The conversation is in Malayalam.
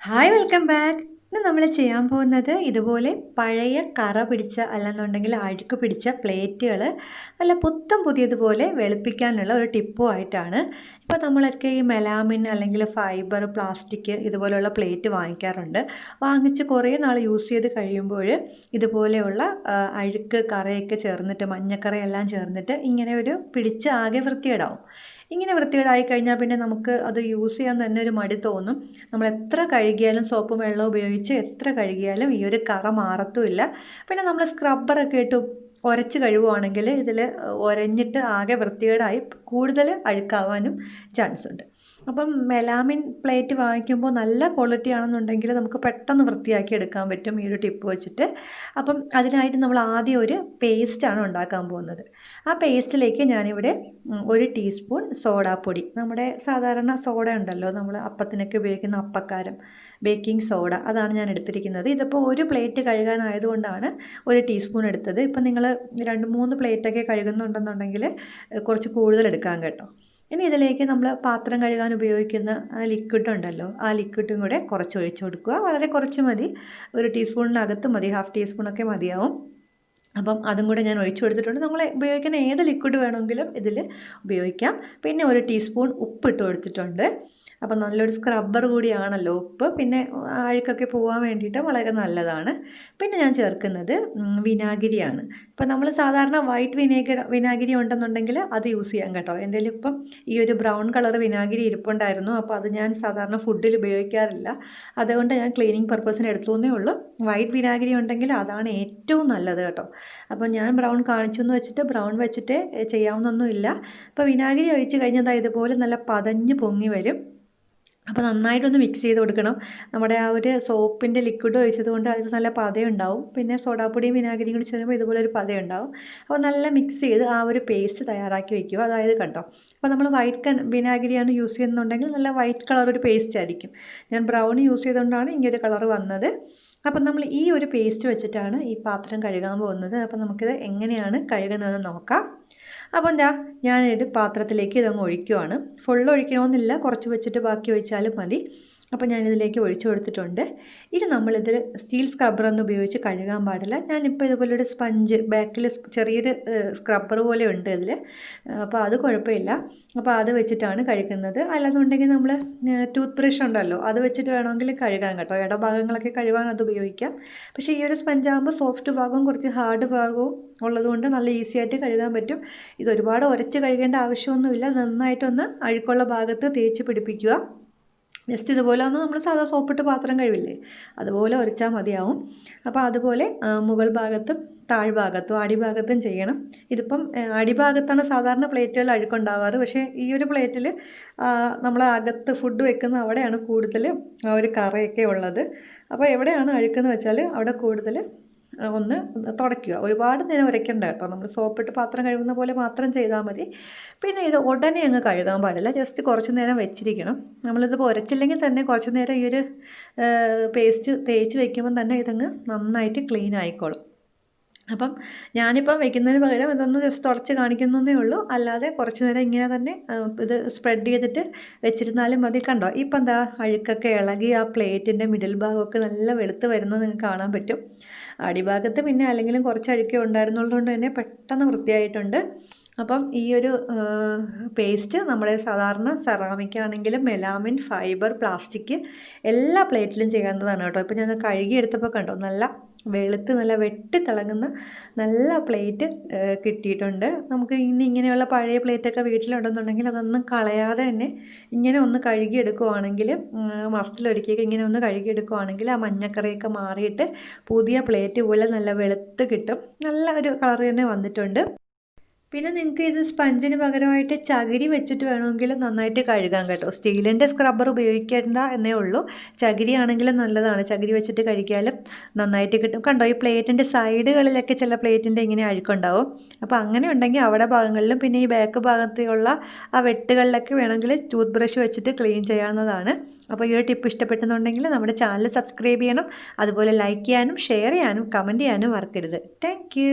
Hi welcome back. ഇന്ന് നമ്മൾ ചെയ്യാൻ പോകുന്നത് ഇതുപോലെ പഴയ കറ പിടിച്ച അല്ലെന്നുണ്ടെങ്കിൽ അഴുക്ക് പിടിച്ച പ്ലേറ്റുകൾ നല്ല പുത്തം പുതിയതുപോലെ വെളുപ്പിക്കാനുള്ള ഒരു ടിപ്പും ആയിട്ടാണ്. ഇപ്പോൾ നമ്മളൊക്കെ ഈ മെലാമിൻ അല്ലെങ്കിൽ ഫൈബർ പ്ലാസ്റ്റിക് ഇതുപോലെയുള്ള പ്ലേറ്റ് വാങ്ങിക്കാറുണ്ട്. വാങ്ങിച്ച് കുറേ നാൾ യൂസ് ചെയ്ത് കഴിയുമ്പോൾ ഇതുപോലെയുള്ള അഴുക്ക് കറയൊക്കെ ചേർന്നിട്ട് മഞ്ഞക്കറയെല്ലാം ചേർന്നിട്ട് ഇങ്ങനെ ഒരു പിടിച്ച് ആകെ വൃത്തികേടാവും. ഇങ്ങനെ വൃത്തികേടായി കഴിഞ്ഞാൽ പിന്നെ നമുക്ക് അത് യൂസ് ചെയ്യാൻ തന്നെ ഒരു മടി തോന്നും. നമ്മൾ എത്ര കഴുകിയാലും സോപ്പും വെള്ളവും ഉപയോഗിച്ച് എത്ര കഴുകിയാലും ഈ ഒരു കറ മാറത്തുമില്ല. പിന്നെ നമ്മൾ സ്ക്രബ്ബറൊക്കെ ഇട്ട് ഉരച്ച് കഴുകുവാണെങ്കിൽ ഇതിൽ ഉരഞ്ഞിട്ട് ആകെ വൃത്തികേടായി കൂടുതൽ അഴുക്കാവാനും ചാൻസ് ഉണ്ട്. അപ്പം മെലാമിൻ പ്ലേറ്റ് വാങ്ങിക്കുമ്പോൾ നല്ല ക്വാളിറ്റി ആണെന്നുണ്ടെങ്കിൽ നമുക്ക് പെട്ടെന്ന് വൃത്തിയാക്കി എടുക്കാൻ പറ്റും ഈ ഒരു ടിപ്പ് വെച്ചിട്ട്. അപ്പം അതിനായിട്ട് നമ്മൾ ആദ്യം ഒരു പേസ്റ്റാണ് ഉണ്ടാക്കാൻ പോകുന്നത്. ആ പേസ്റ്റിലേക്ക് ഞാനിവിടെ 1 ടീസ്പൂൺ സോഡാപ്പൊടി, നമ്മുടെ സാധാരണ സോഡ ഉണ്ടല്ലോ, നമ്മൾ അപ്പത്തിനൊക്കെ ഉപയോഗിക്കുന്ന അപ്പക്കാരം, ബേക്കിംഗ് സോഡ, അതാണ് ഞാൻ എടുത്തിരിക്കുന്നത്. ഇതിപ്പോൾ ഒരു പ്ലേറ്റ് കഴുകാനായതുകൊണ്ടാണ് 1 ടീസ്പൂൺ എടുത്തത്. ഇപ്പം നിങ്ങൾ 2-3 പ്ലേറ്റൊക്കെ കഴുകുന്നുണ്ടെന്നുണ്ടെങ്കിൽ കുറച്ച് കൂടുതൽ എടുക്കാം കേട്ടോ. ഇനി ഇതിലേക്ക് നമ്മൾ പാത്രം കഴുകാൻ ഉപയോഗിക്കുന്ന ലിക്വിഡ് ഉണ്ടല്ലോ, ആ ലിക്വിഡും കൂടെ കുറച്ച് ഒഴിച്ചു കൊടുക്കുക. വളരെ കുറച്ച് മതി, 1 ടീസ്പൂണിനകത്ത് മതി, ഹാഫ് ടീസ്പൂണൊക്കെ മതിയാവും. അപ്പം അതും കൂടെ ഞാൻ ഒഴിച്ചു കൊടുത്തിട്ടുണ്ട്. നമ്മൾ ഉപയോഗിക്കുന്ന ഏത് ലിക്വിഡ് വേണമെങ്കിലും ഇതിൽ ഉപയോഗിക്കാം. പിന്നെ 1 ടീസ്പൂൺ ഉപ്പിട്ട് കൊടുത്തിട്ടുണ്ട്. അപ്പം നല്ലൊരു സ്ക്രബ്ബർ കൂടിയാണല്ലോ ഉപ്പ്, പിന്നെ അഴുക്കൊക്കെ പോകാൻ വേണ്ടിയിട്ട് വളരെ നല്ലതാണ്. പിന്നെ ഞാൻ ചേർക്കുന്നത് വിനാഗിരിയാണ്. ഇപ്പം നമ്മൾ സാധാരണ വൈറ്റ് വിനാഗിരി ഉണ്ടെന്നുണ്ടെങ്കിൽ അത് യൂസ് ചെയ്യാം കേട്ടോ. എൻ്റെ കയ്യിൽ ഇപ്പം ഈ ഒരു ബ്രൗൺ കളർ വിനാഗിരി ഇരിപ്പുണ്ടായിരുന്നു. അപ്പോൾ അത് ഞാൻ സാധാരണ ഫുഡിൽ ഉപയോഗിക്കാറില്ല, അതുകൊണ്ട് ഞാൻ ക്ലീനിങ് പർപ്പസിന് എടുത്തേ ഉള്ളൂ. വൈറ്റ് വിനാഗിരി ഉണ്ടെങ്കിൽ അതാണ് ഏറ്റവും നല്ലത് കേട്ടോ. അപ്പോൾ ഞാൻ ബ്രൗൺ കാണിച്ചു എന്ന് വെച്ചിട്ട് ബ്രൗൺ വെച്ചിട്ട് ചെയ്യാവുന്നൊന്നുമില്ല. അപ്പോൾ വിനാഗിരി ഒഴിച്ച് കഴിഞ്ഞാൽ ഇതുപോലെ നല്ല പതഞ്ഞ് പൊങ്ങി വരും. അപ്പോൾ നന്നായിട്ടൊന്ന് മിക്സ് ചെയ്ത് കൊടുക്കണം. നമ്മുടെ ആ ഒരു സോപ്പിൻ്റെ ലിക്വിഡ് ഒഴിച്ചത് കൊണ്ട് അതിൽ നല്ല പതയുണ്ടാവും. പിന്നെ സോഡാപ്പൊടിയും വിനാഗിരിയും കൂടി ചേരുമ്പോൾ ഇതുപോലെ ഒരു പതയുണ്ടാവും. അപ്പോൾ നല്ല മിക്സ് ചെയ്ത് ആ ഒരു പേസ്റ്റ് തയ്യാറാക്കി വെക്കുക. അതായത് കണ്ടോ, അപ്പോൾ നമ്മൾ വൈറ്റ് വിനാഗിരിയാണ് യൂസ് ചെയ്യുന്നുണ്ടെങ്കിൽ നല്ല വൈറ്റ് കളർ ഒരു പേസ്റ്റ് ആയിരിക്കും. ഞാൻ ബ്രൗൺ യൂസ് ചെയ്തുകൊണ്ടാണ് ഇങ്ങനൊരു കളർ വന്നത്. അപ്പം നമ്മൾ ഈ ഒരു പേസ്റ്റ് വെച്ചിട്ടാണ് ഈ പാത്രം കഴുകാൻ പോകുന്നത്. അപ്പം നമുക്കിത് എങ്ങനെയാണ് കഴുകുന്നതെന്ന് നോക്കാം. അപ്പം ഞാനൊരു പാത്രത്തിലേക്ക് ഇതങ്ങ് ഒഴിക്കുവാണ്. ഫുള്ള് ഒഴിക്കണമെന്നില്ല, കുറച്ച് വെച്ചിട്ട് ബാക്കി ഒഴിച്ചാലും മതി. അപ്പോൾ ഞാനിതിലേക്ക് ഒഴിച്ചു കൊടുത്തിട്ടുണ്ട്. ഇനി നമ്മളിതിൽ സ്റ്റീൽ സ്ക്രബ്ബറൊന്നും ഉപയോഗിച്ച് കഴുകാൻ പാടില്ല. ഞാനിപ്പോൾ ഇതുപോലൊരു സ്പഞ്ച് ബാക്കിൽ ചെറിയൊരു സ്ക്രബ്ബർ പോലെ ഉണ്ട് ഇതിൽ, അപ്പോൾ അത് കുഴപ്പമില്ല. അപ്പോൾ അത് വെച്ചിട്ടാണ് കഴുകുന്നത്. അല്ലെന്നുണ്ടെങ്കിൽ നമ്മൾ ടൂത്ത് ബ്രഷ് ഉണ്ടല്ലോ, അത് വെച്ചിട്ട് വേണമെങ്കിൽ കഴുകാൻ കേട്ടോ. ഇടഭാഗങ്ങളൊക്കെ കഴുകാൻ അത് ഉപയോഗിക്കാം. പക്ഷേ ഈ ഒരു സ്പഞ്ചാകുമ്പോൾ സോഫ്റ്റ് ഭാഗവും കുറച്ച് ഹാർഡ് ഭാഗവും ഉള്ളതുകൊണ്ട് നല്ല ഈസി ആയിട്ട് കഴുകാൻ പറ്റും. ഇത് ഒരുപാട് ഉരച്ച് കഴുകേണ്ട ആവശ്യമൊന്നുമില്ല. നന്നായിട്ടൊന്ന് അഴുക്കുള്ള ഭാഗത്ത് തേച്ച് പിടിപ്പിക്കുക. ജസ്റ്റ് ഇതുപോലെ ഒന്ന് നമ്മൾ സാധാ സോപ്പിട്ട് പാത്രം കഴുകില്ലേ, അതുപോലെ ഉരച്ചാൽ മതിയാവും. അപ്പോൾ അതുപോലെ മുകൾ ഭാഗത്തും താഴ്ഭാഗത്തും അടിഭാഗത്തും ചെയ്യണം. ഇതിപ്പം അടിഭാഗത്താണ് സാധാരണ പ്ലേറ്റുകൾ അഴുക്കുണ്ടാവാറ്. പക്ഷേ ഈ ഒരു പ്ലേറ്റിൽ നമ്മൾ അകത്ത് ഫുഡ് വെക്കുന്ന അവിടെയാണ് കൂടുതൽ ആ ഒരു കറയൊക്കെ ഉള്ളത്. അപ്പോൾ എവിടെയാണ് അഴുക്കെന്ന് വെച്ചാൽ അവിടെ കൂടുതൽ ഒന്ന് തുടയ്ക്കുക. ഒരുപാട് നേരം ഉരയ്ക്കണ്ട കേട്ടോ. നമ്മൾ സോപ്പിട്ട് പാത്രം കഴുകുന്ന പോലെ മാത്രം ചെയ്താൽ മതി. പിന്നെ ഇത് ഉടനെ അങ്ങ് കഴുകാൻ പാടില്ല, ജസ്റ്റ് കുറച്ച് നേരം വെച്ചിരിക്കണം. നമ്മളിത് ഉരച്ചില്ലെങ്കിൽ തന്നെ കുറച്ച് നേരം ഈ ഒരു പേസ്റ്റ് തേച്ച് വയ്ക്കുമ്പം തന്നെ ഇതങ്ങ് നന്നായിട്ട് ക്ലീൻ ആയിക്കോളും. അപ്പം ഞാനിപ്പം വെക്കുന്നതിന് പകരം ഇതൊന്ന് ജസ്റ്റ് തുടച്ച് കാണിക്കുന്നതേ ഉള്ളൂ. അല്ലാതെ കുറച്ച് നേരം ഇങ്ങനെ തന്നെ ഇത് സ്പ്രെഡ് ചെയ്തിട്ട് വെച്ചിരുന്നാലും മതി. കണ്ടോ, ഇപ്പം അഴുക്കൊക്കെ ഇളകി ആ പ്ലേറ്റിൻ്റെ മിഡിൽ ഭാഗമൊക്കെ നല്ല വെളുത്ത് വരുന്നത് നിങ്ങൾക്ക് കാണാൻ പറ്റും. അടിഭാഗത്ത് പിന്നെ അല്ലെങ്കിലും കുറച്ച് അഴുക്കേ ഉണ്ടായിരുന്നുള്ളതുകൊണ്ട് തന്നെ പെട്ടെന്ന് വൃത്തിയായിട്ടുണ്ട്. അപ്പം ഈ ഒരു പേസ്റ്റ് നമ്മുടെ സാധാരണ സെറാമിക് ആണെങ്കിലും മെലാമിൻ, ഫൈബർ, പ്ലാസ്റ്റിക് എല്ലാ പ്ലേറ്റിലും ചെയ്യാവുന്നതാണ് കേട്ടോ. ഇപ്പം ഞാൻ കഴുകിയെടുത്തപ്പോൾ കണ്ടോ, നല്ല വെളുത്ത് നല്ല വെട്ടിത്തിളങ്ങുന്ന നല്ല പ്ലേറ്റ് കിട്ടിയിട്ടുണ്ട്. നമുക്ക് ഇങ്ങനെയുള്ള പഴയ പ്ലേറ്റൊക്കെ വീട്ടിലുണ്ടെന്നുണ്ടെങ്കിൽ അതൊന്നും കളയാതെ തന്നെ ഇങ്ങനെ ഒന്ന് കഴുകിയെടുക്കുവാണെങ്കിൽ, മാസത്തിലൊരിക്കൽ ഇങ്ങനെ ഒന്ന് കഴുകിയെടുക്കുവാണെങ്കിൽ ആ മഞ്ഞക്കറിയൊക്കെ മാറിയിട്ട് പുതിയ പ്ലേറ്റ് പോലെ നല്ല വെളുത്ത് കിട്ടും. നല്ല ഒരു കളർ തന്നെ വന്നിട്ടുണ്ട്. പിന്നെ നിങ്ങൾക്ക് ഇത് സ്പഞ്ചിന് പകരമായിട്ട് ചകിരി വെച്ചിട്ട് വേണമെങ്കിൽ നന്നായിട്ട് കഴുകാൻ കേട്ടോ. സ്റ്റീലിൻ്റെ സ്ക്രബ്ബർ ഉപയോഗിക്കേണ്ട എന്നേ ഉള്ളൂ. ചകിരി ആണെങ്കിലും നല്ലതാണ്. ചകിരി വെച്ചിട്ട് കഴുകിയാലും നന്നായിട്ട് കിട്ടും. കണ്ടോ, ഈ പ്ലേറ്റിൻ്റെ സൈഡുകളിലൊക്കെ ചില പ്ലേറ്റിൻ്റെ ഇങ്ങനെ അഴുക്കുണ്ടാവും. അപ്പോൾ അങ്ങനെ ഉണ്ടെങ്കിൽ അവിടെ ഭാഗങ്ങളിലും പിന്നെ ഈ ബാക്ക് ഭാഗത്തുള്ള ആ വെട്ടുകളിലൊക്കെ വേണമെങ്കിൽ ടൂത്ത് ബ്രഷ് വെച്ചിട്ട് ക്ലീൻ ചെയ്യാവുന്നതാണ്. അപ്പോൾ ഈ ഒരു ടിപ്പ് ഇഷ്ടപ്പെട്ടെന്നുണ്ടെങ്കിൽ നമ്മുടെ ചാനൽ സബ്സ്ക്രൈബ് ചെയ്യണം. അതുപോലെ ലൈക്ക് ചെയ്യാനും ഷെയർ ചെയ്യാനും കമൻറ്റ് ചെയ്യാനും മറക്കരുത്. താങ്ക്